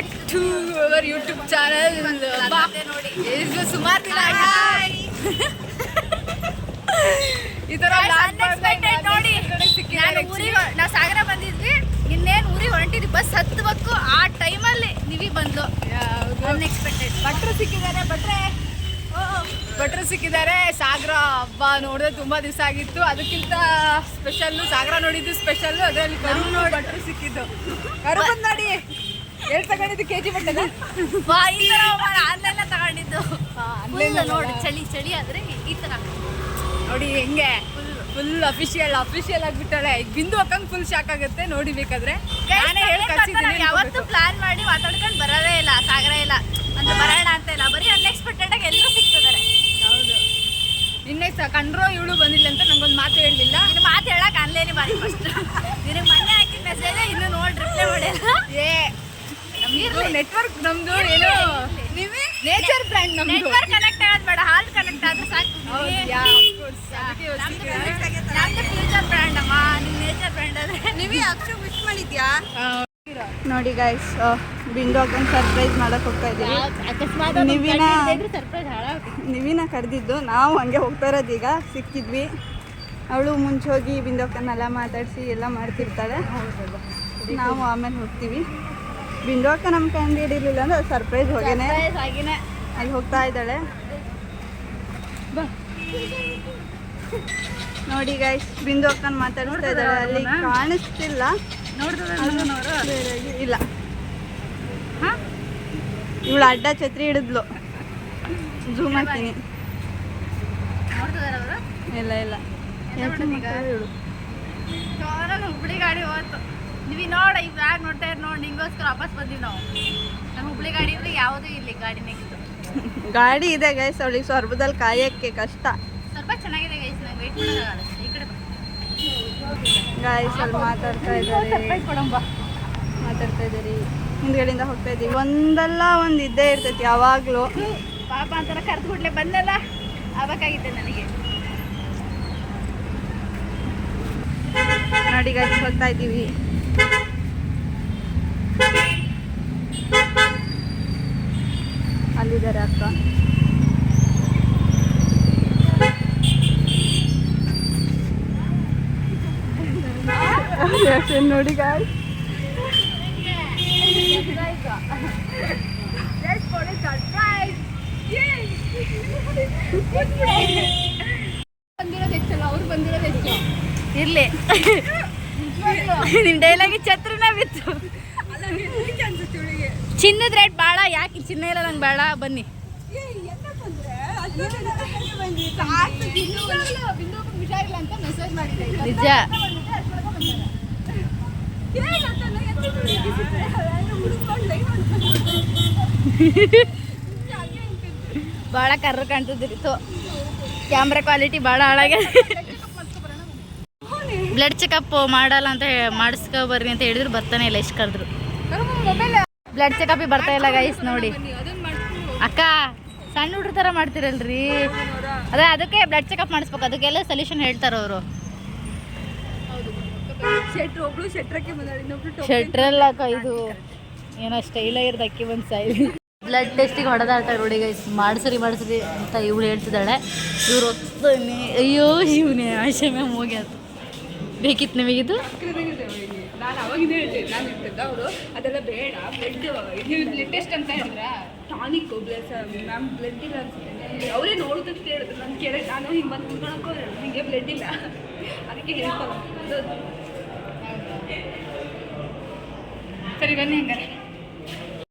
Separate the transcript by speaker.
Speaker 1: Back to our YouTube channel. ನೋಡಿ ಸುಮಾರು ದಿನ ಈ ತರ ನೋಡಿ ನಾವು ಸಾಗರ ಬಂದಿದ್ವಿ, ಇನ್ನೇನು ಊರಿಗೆ ಹೊರಟಿದ್ವಿ, ಬಸ್ ಹತ್ತಬೇಕು ಆ ಟೈಮಲ್ಲಿ ನೀವೇ ಬಂದು ಅನ್ಎಕ್ಸ್ಪೆಕ್ಟೆಡ್. ಭಟ್ರು ಸಿಕ್ಕಿದ್ದಾರೆ. ಸಾಗರ ಹಬ್ಬ ನೋಡಿದ್ರೆ ತುಂಬಾ ದಿವಸ ಆಗಿತ್ತು, ಅದಕ್ಕಿಂತ ಸ್ಪೆಷಲ್ಲು ಸಾಗರ ನೋಡಿದ್ದು ಸ್ಪೆಷಲ್ಲು. ಅದರಲ್ಲಿ ಭಟ್ರು ಸಿಕ್ಕಿದ್ದು ಕರ್ಕೊಂಡ್ ನೋಡಿ. ಎಲ್ಲಿ ತಗೊಂಡಿದ್ದು ಕೆಜಿ ಬಟ್ಟೆಲ್ಲ ಈ ತರ ಆನ್ಲೈನ್ ತಗೊಂಡಿದ್ದು. ನೋಡಿ ಚಳಿ ಚಳಿ ಆದ್ರೆ ಈ ತರ ನೋಡಿ ಹೆಂಗೆ ಫುಲ್ ಅಫಿಷಿಯಲ್ ಆಗ್ಬಿಟ್ಟಾಳೆ. ಈಗ ಬಿಂದು ಅಕ್ಕಂಗೆ ಫುಲ್ ಶಾಕ್ ಆಗುತ್ತೆ ನೋಡಿ. ಬೇಕಾದ್ರೆ ನಾನೇ ಹೇಳಿ ಕಳ್ಸಿದ್ದೀನಿ. ಯಾವತ್ತು ಪ್ಲಾನ್ ಮಾಡಿ ಮಾತಾಡ್ಕೊಂಡು ಬರೋದೇ ಇಲ್ಲ ಸಾಗರ ಇಲ್ಲ ಅಂದ್ರೆ ಬರೋಣ ಅಂತ ಇಲ್ಲ, ಬರೀ ಅನ್ಎಕ್ಸ್ಪೆಕ್ಟೆಡ್ ಆಗಿ ಎಲ್ಲರೂ ಸಿಗ್ತಿದ್ದಾರೆ. ಹೌದು, ನಿನ್ನೆ ಕಂಡ್ರೋ ಇವಳು ಬಂದಿಲ್ಲ ಅಂತ ನಂಗೊಂದು ಮಾತು ಹೇಳಲಿಲ್ಲ. ಇನ್ನು ಮಾತು ಹೇಳಕ್ ಅನ್ಲೇನೆ ಬಾರಿ ಫಸ್ಟ್. ನಿನಗೆ ಮೊನ್ನೆ ಹಾಕಿದ ಮೆಸೇಜ್ ಇನ್ನು ನೋಡಿ ರಿಪ್ಲೈ ಮಾಡಿಲ್ಲ. ನೆಟ್ವರ್ಕ್ ನಮ್ದು ಏನು ನೇಚರ್ ಫ್ರೆಂಡ್, ನಮ್ದು ನೆಟ್ವರ್ಕ್ ಕನೆಕ್ಟ್ ಆಗೋದು ಬೇಡ, ಹಾಲ್ ಕನೆಕ್ಟ್ ಆದ್ರೆ ಸಾಕು. ನಮ್ದು ಫ್ಯೂಚರ್ ಫ್ರೆಂಡ್ ಅಮ್ಮ, ನಿಮ್ ನೇಚರ್ ಫ್ರೆಂಡ್ ಆದ್ರೆ ನೀವೇ ಅಕ್ಷು ವಿಶ್ ಮಾಡಿದ್ಯಾ?
Speaker 2: ನೋಡಿ ಗೈಸ್, ಬಿಂದು ಅಕ್ಕಂಗೆ ಸರ್ಪ್ರೈಸ್ ಮಾಡಕ್ ಹೋಗ್ತಾ ಇದೀವಿ. ನಿವಿನ ಕರೆದಿದ್ದು, ನಾವು ಹಂಗೆ ಹೋಗ್ತಾ ಇರೋದು. ಈಗ ಸಿಕ್ಕಿದ್ವಿ, ಅವಳು ಮುಂಚೆ ಹೋಗಿ ಬಿಂದು ಅಕ್ಕನ್ನೆಲ್ಲ ಮಾತಾಡಿಸಿ ಎಲ್ಲ ಮಾಡ್ತಿರ್ತಾಳೆ. ನಾವು ಆಮೇಲೆ ಹೋಗ್ತೀವಿ. ಬಿಂದು ಅಕ್ಕ ನಮ್ಮ ಕಂಡು ಹಿಡಿಲಿಲ್ಲ ಅಂದ್ರೆ ಅದು ಸರ್ಪ್ರೈಸ್ ಹೋಗೇನೆ ಅಲ್ಲಿ ಹೋಗ್ತಾ ಇದ್ದಾಳೆ. ನೋಡಿ ಗೈಸ್, ಬಿಂದು ಅಕ್ಕನ ಮಾತಾಡ್ತಾ ಇದ್ದಾಳೆ. ಅಲ್ಲಿ ಕಾಣಿಸ್ತಿಲ್ಲ ಇಲ್ಲ, ಇವಳು ಅಡ್ಡ ಛತ್ರಿ ಹಿಡಿದ್ಲು. ಝೂಮ್ ಹಾಕ್ತೀನಿ. ಇಲ್ಲ
Speaker 1: ಹುಬ್ಳಿ ಗಾಡಿ ಹೋಯ್ತು. ನೀವು ನೋಡ ಈಗ ಬ್ಯಾಗ್ ನೋಡ್ತಾ ಇರ್ ನೋಡಿ, ನಿಂಗೋಸ್ಕರ ವಾಪಸ್ ಬಂದಿವಿ ನಾವು. ನಮ್ಮ ಹುಬ್ಳಿ ಗಾಡಿ ಇದ್ರೆ ಯಾವುದೂ ಇಲ್ಲಿ ಗಾಡಿ ನೆಕ್ಸ್ಟ್
Speaker 2: ಗಾಡಿ ಇದೆ ಗೈಸ್. ಅವಳಿಗೆ ಸ್ವರ್ಭದಲ್ಲಿ ಕಾಯಕ್ಕೆ ಕಷ್ಟ.
Speaker 1: ಸ್ವಲ್ಪ ಚೆನ್ನಾಗಿದೆ ಗೈಸ್, ನಂಗೆ ವೆಯ್ಟ್ ಮಾಡೋದಾಗಲ್ಲ. ಈ ಕಡೆ
Speaker 2: ಗಾಯ್ಸ್ ಅಲ್ಲಿ ಮಾತಾಡ್ತಾ ಇದ್ದೀರಿ, ಹಿಂದ್ಗಡೆಯಿಂದ ಹೋಗ್ತಾ ಇದ್ದೀವಿ. ಒಂದಲ್ಲ ಒಂದು ಇದ್ದೇ ಇರ್ತೈತಿ ಯಾವಾಗಲೂ.
Speaker 1: ಪಾಪ ಅಂತಾರ ಕರೆದು ಬಿಡ್ಲೆ ಬಂದಲ್ಲ ಆಗಬೇಕಾಗಿತ್ತೆ ನನಗೆ.
Speaker 2: ನೋಡಿ ಗೈಸ್, ಹೋಗ್ತಾ ಇದ್ದೀವಿ. ಅಲ್ಲಿದ್ದಾರೆ ಅಕ್ಕ. ನೋಡಿ ಗಾಯ್ಸ್,
Speaker 1: ಬಂದಿರೋದು ಹೆಚ್ಚಲ್ಲ, ಅವ್ರು ಬಂದಿರೋದು ಹೆಚ್ಚು. ಇರ್ಲಿ ನಿಮ್ ಡೈಲಾಗಿ ಛತ್ರನ ಬಿತ್ತು. ಚಿನ್ನದ ರೇಟ್ ಭಾಳ, ಯಾಕೆ ಚಿನ್ನ ಇಲ್ಲ ನಂಗೆ ಬೇಡ ಬನ್ನಿ. ಹುಷಾರಿಲ್ಲ ಅಂತ ಮೆಸೇಜ್ ಮಾಡಿದ್ದೆ. ನಿಜ ಭಾಳ ಕರ್ರ ಕಾಣ್ತದಿರಿತ್ತು. ಕ್ಯಾಮ್ರಾ ಕ್ವಾಲಿಟಿ ಭಾಳ ಹಾಳಾಗ್ಯದ. ಬ್ಲಡ್ ಚೆಕಪ್ ಮಾಡಲ್ಲ ಅಂತ ಮಾಡಿಸ್ಕೊ ಬರ್ರಿ ಅಂತ ಹೇಳಿದ್ರು, ಬರ್ತಾನೆ ಇಲ್ಲ. ಎಷ್ಟು ಕರೆದ್ರು ಬ್ಲಡ್ ಚೆಕಪ್ ಬರ್ತಾ ಇಲ್ಲ ಗೈಸ್. ನೋಡಿ ಅಕ್ಕ, ಸಣ್ಣ ಹುಡ್ರ ಥರ ಮಾಡ್ತಿರಲ್ರಿ, ಅದೇ ಅದಕ್ಕೆ ಬ್ಲಡ್ ಚೆಕಪ್ ಮಾಡಿಸ್ಬೇಕು. ಅದಕ್ಕೆಲ್ಲ ಸೊಲ್ಯೂಷನ್ ಹೇಳ್ತಾರೆ ಅವರು. ಶೆಟ್ರಲ್ಲ ಇದು ಏನೋ ಸ್ಟೈಲ ಇರೋದು, ಅಕ್ಕಿ ಬಂದು ಸಾಯಿ. ಬ್ಲಡ್ ಟೆಸ್ಟಿಗೆ ಹೊಡೆದಾಟ ನೋಡಿ ಗೈಸ್. ಮಾಡಿಸ್ರಿ ಅಂತ ಇವಳು ಹೇಳ್ತಿದ್ದಾಳೆ. ಇವ್ರು ಹೊತ್ತಾನೆ, ಅಯ್ಯೋ ಇವನೇ ಆಶೆ ಮ್ಯಾಮ್ ಹೋಗಿ ಅದು ಬೇಕಿತ್ತು ನಿಮಗಿದು.
Speaker 2: ನಾನು ಅವಾಗಿಂದ ಹೇಳ್ತೀನಿ, ನಾನು ಇರ್ತದ ಅವರು ಅದೆಲ್ಲ ಬೇಡ, ಬ್ಲಡ್ ಟೆಸ್ಟ್ ಅಂತ ಹೇಳಿದ್ರ ಟಾನಿಕ್ ಮ್ಯಾಮ್ ಬ್ಲಡ್ ಇಲ್ಲ ಅನ್ಸುತ್ತೆ. ಅವರೇ ನೋಡುತ್ತೆ ಹೇಳಿದ್ರು. ನಾನು ಕೇಳಿದೆ, ನಾನು ಹಿಂಗೆ ಬಂದು ಕುತ್ಕೊಳಕ್ಕೋ ಹಿಂಗೆ ಬ್ಲಡ್ ಇಲ್ಲ, ಅದಕ್ಕೆ ಹೇಳ್ತಾರೆ. ಸರಿ ಬನ್ನಿ ಹಂಗಾರೆ.